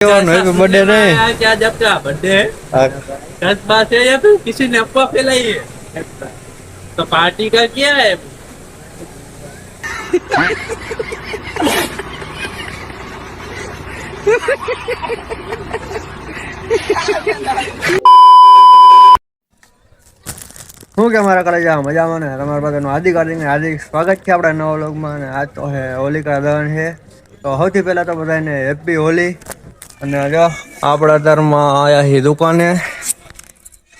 Birthday नहीं क्या जब का बर्थडे है 10 बात है या फिर किसी ने अफवाह फैलाई है तो पार्टी का क्या है। શું કે મારા કલેજા મજામાં ને તમારા બધાનું હાર્દિક સ્વાગત છે આપણા નવા વ્લોગમાં. અને આજ તો હે હોલિકા દહન છે. તો સૌથી પહેલાં તો બધાને હેપી હોલી. અને જો આપણા અત્યારમાં આવ્યા છે દુકાને,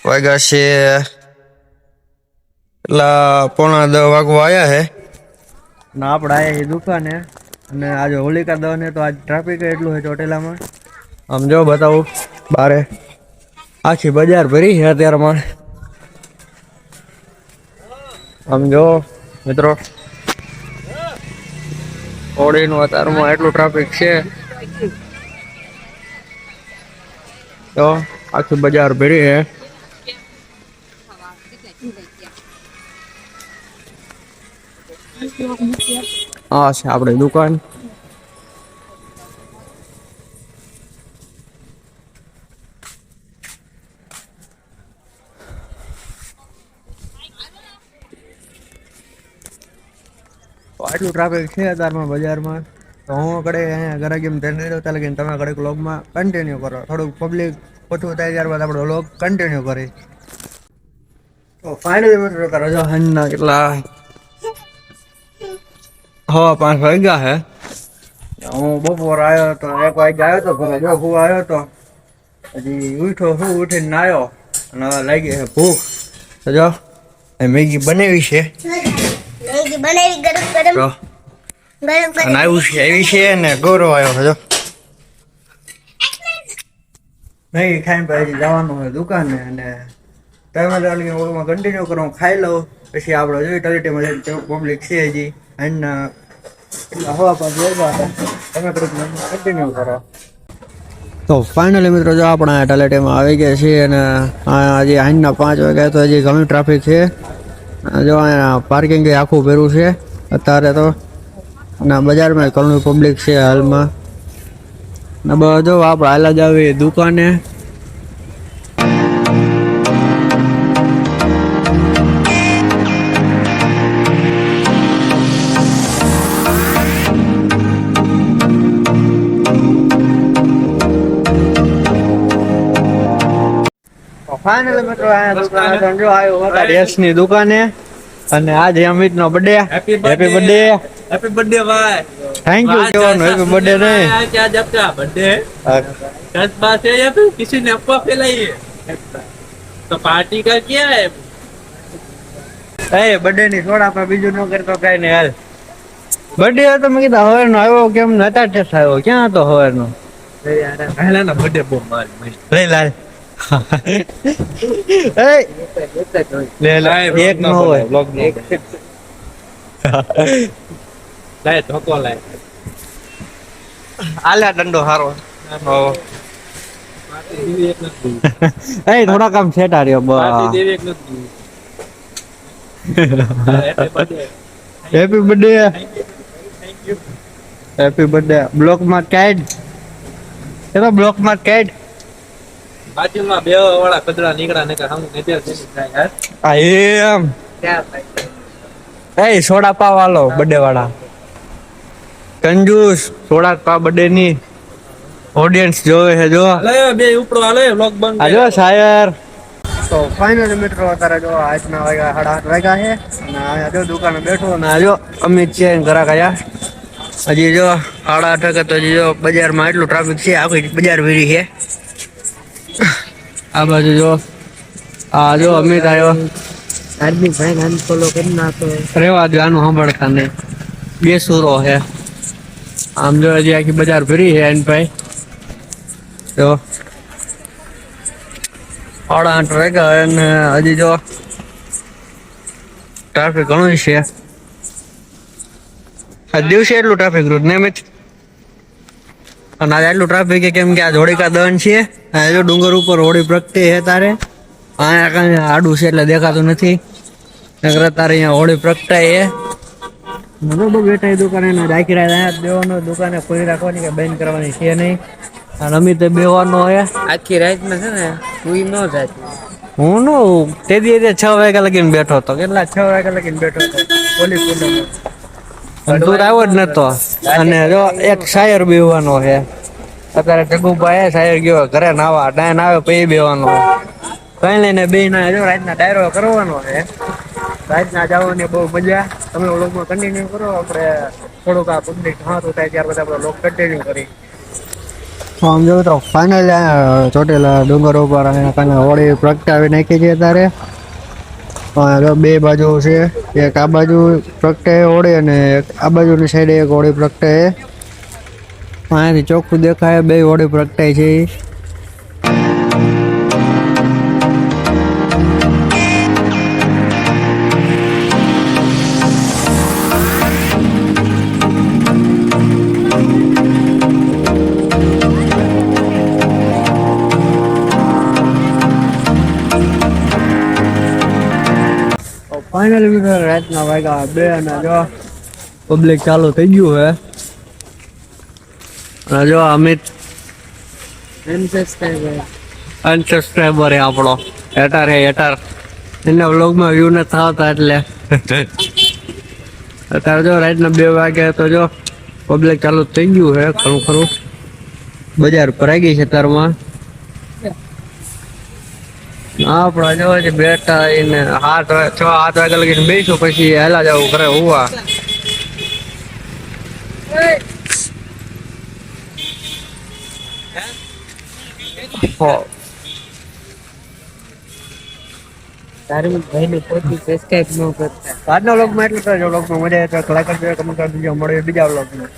વાગ્યા છે એટલા 9:45 વાગવા આવ્યા છે ને આપણે આવ્યા છીએ દુકાને. અને આજે હોલિકા દહન છે તો આજ ટ્રાફિક એટલું છે ચોટીલામાં. આમ જો બતાવું, બારે આખી બજાર ભરી છે અત્યારમાં. આમ જો મિત્રો, હોળીનું અત્યારમાં એટલું ટ્રાફિક છે તો આખી બજાર ભરી છે. આ છે આપણી દુકાન. આટલું ટ્રાફિક છે અત્યારમાં બજારમાં. તો હું કડે અહીંયા ઘરે કેમ ધ્યાન નહીં રહેતા લગીને તમે કડેક વ્લોગમાં કન્ટિન્યુ કરો. થોડુંક પબ્લિક ઓછું થાય ત્યારબાદ આપણે વ્લોગ કન્ટિન્યુ કરી. તો ફાઇનલી મિત્રો રજા હાંજના કેટલા 5:30 વાગ્યા છે. હું બપોર આવ્યો તો 1 વાગે આવ્યો તો ઘરે. જો હું આવ્યો તો હજી ઉઠીને નાયો અને હવે લાગી છે ભૂખ. તો જો મેગી બનાવી છે, આવી છે ને ગૌરવ આવ્યો છે. જો મેગી ખાઈને પછી જવાનું હોય દુકાને. અને તમે ઓળમાં કન્ટિન્યુ કરો, હું ખાઈ લઉં પછી આપણે જોઈએ ટલેટીમાં પબ્લિક છે હજી આજના એટલા હવા પર જોવા તમે કન્ટિન્યુ કરો. તો ફાઇનલી મિત્રો જો આપણે ટલેટીમાં આવી ગયા છીએ અને હજી આજના 5 વાગ્યા તો હજી ઘણું ટ્રાફિક છે. જો અહીંયા પાર્કિંગ આખું ભર્યું છે અત્યારે તો. અને બજારમાં ઘણું પબ્લિક છે હાલમાં. ને જો આપણે હાલા જ આવી દુકાને. ફાઇનલી મિત્રો અહીંયા જો આવ્યો હતા રેસની દુકાને. અને આજે અમિતનો birthday. Happy birthday. Happy birthday भाई. थैंक यू केवल हैप्पी बर्थडे नहीं क्या जब का बर्थडे है 10 बात है या फिर किसी ने अफवाह फैलाई है तो पार्टी का क्या है। ए बर्थडे ની થોડા પર બીજું ન કરતો કઈ નહીં. હાલ બર્થડે હતો મેં કીધું હવેરનો આવ્યો કેમ નતા ટેસ્ટ આવ્યો. ક્યાં હતો હવેરનો? પહેલા ના બર્થડે બહુ મારી લઈ લાલ લે લે એક નો હોય બ્લોગ લાય ધોકો લાય આલા દંડો હારો. એ થોડા કામ સેટા રહ્યો બા. Happy birthday. Happy birthday. Block માં કેડ એ તો બ્લોક માં કેડ બાજુમાં બે વાળા કદડા નીકળ્યા ને કે હમ નેદર દેની થાય યાર. આ એમ ક્યાં ભાઈ એ સોડા પા વાળો બર્થડે વાળા કંજૂસ. સોડા પા બર્થડે ની ઓડિયન્સ જોવે છે. જો હાલે બે ઉપડો હાલે વ્લોગ બંધ આજો શાયર. તો ફાઇનલી મિત્રો અત્યારે જો આજના વાગ્યા 8:30 વાગ્યા છે. અને અહીંયા જો દુકાને બેઠો અને આજો અમિત છે ઘરા ગયા. હજી જો 8:30 તો હજી જો બજારમાં એટલું ટ્રાફિક છે, આખી બજાર ભરી છે. આ બાજુ જો આ જો અમિત આવ્યો. આદમી ભાઈ નામ ફોલો કરી નાખો. રેવા દો આનું સાંભળતા નહીં. બે સુરો છે. આમ જો હજી આખી બજાર ભરી છે એન ભાઈ. જો 8:30 વાગ્યા અને હજી જો ટ્રાફિક ઘણું છે. આ દિવસે એટલું ટ્રાફિક રોજ ને મિત. અને આજે એટલું ટ્રાફિક કેમ કે આ હોળિકા દહન છે. આ જો ડુંગર ઉપર હોળી પ્રગટે છે તારે. અહીંયા કઈ આડું છે એટલે દેખાતું નથી. નકર તારે અહીંયા હોળી પ્રગટાય છે. બરોબર બેઠા દુકાને રાખી રહ્યા દેવાનો. દુકાને ખોલી રાખવાની કે બંધ કરવાની છે નહીં. અને અમિતે બેવાનો હે. આખી રાતમાં છે ને સુઈ ન જાતી. હું નો તે દી 6 વાગ્યા લગીને બેઠો હતો. કેટલા 6 વાગ્યા લગીને બેઠો હતો પોલીસ સ્ટેશનમાં. દૂર આવ્યો જ નતો. અને જો એક શાયર બેવાનો છે. અત્યારે જગુભાઈ શાયર ગયો ઘરે નાવા ડાયન આવે પછી બેવાનો. કઈ લઈને બે ના જો રાતના ડાયરો કરવાનો છે. રાતના જવાની બહુ મજા. તમે વ્લોગમાં કન્ટિન્યુ કરો. આપણે થોડુંક આ પબ્લિક હાથું થાય ત્યાર પછી આપણે વ્લોગ કન્ટિન્યુ કરી. આમ જોયું તો ફાઇનલ ચોટેલા ડુંગર ઉપર હોળી પ્રગટાવી નાખી છે અત્યારે. બે બાજુ છે. એક આ બાજુ પ્રગટે હોળી અને આ બાજુની સાઈડે એક હોળી પ્રગટે. અહીંયાથી ચોખ્ખું દેખાય બે હોળી પ્રગટાય છે. ફાઇનલી રાતના વાગ્યા 2 અને જો પબ્લિક ચાલુ થઈ ગયું હે. અને જો અમિત અનસબસ્ક્રાઈબર હે આપણો હેટર હે હેટર. એના વ્લોગમાં વ્યૂ ન થતા એટલે અત્યારે જો રાતના 2 વાગ્યા તો જો પબ્લિક ચાલુ થઈ ગયું હે ખરું ખરું. બજાર ભરાઈ ગઈ છે તારમાં. આપડા જો બેઠા એને 6 વાગ્યા લગીને બેસું પછી હેલા જવું ઘરે હોવા. તારું ભાઈને પોતે સબસ્ક્રાઇબ ન કરતા. આજના વ્લોગમાં એટલું જ. વ્લોગમાં મજા આવે તો લાઈક કરજો, કમેન્ટ કરજો. મળે બીજા વ્લોગમાં.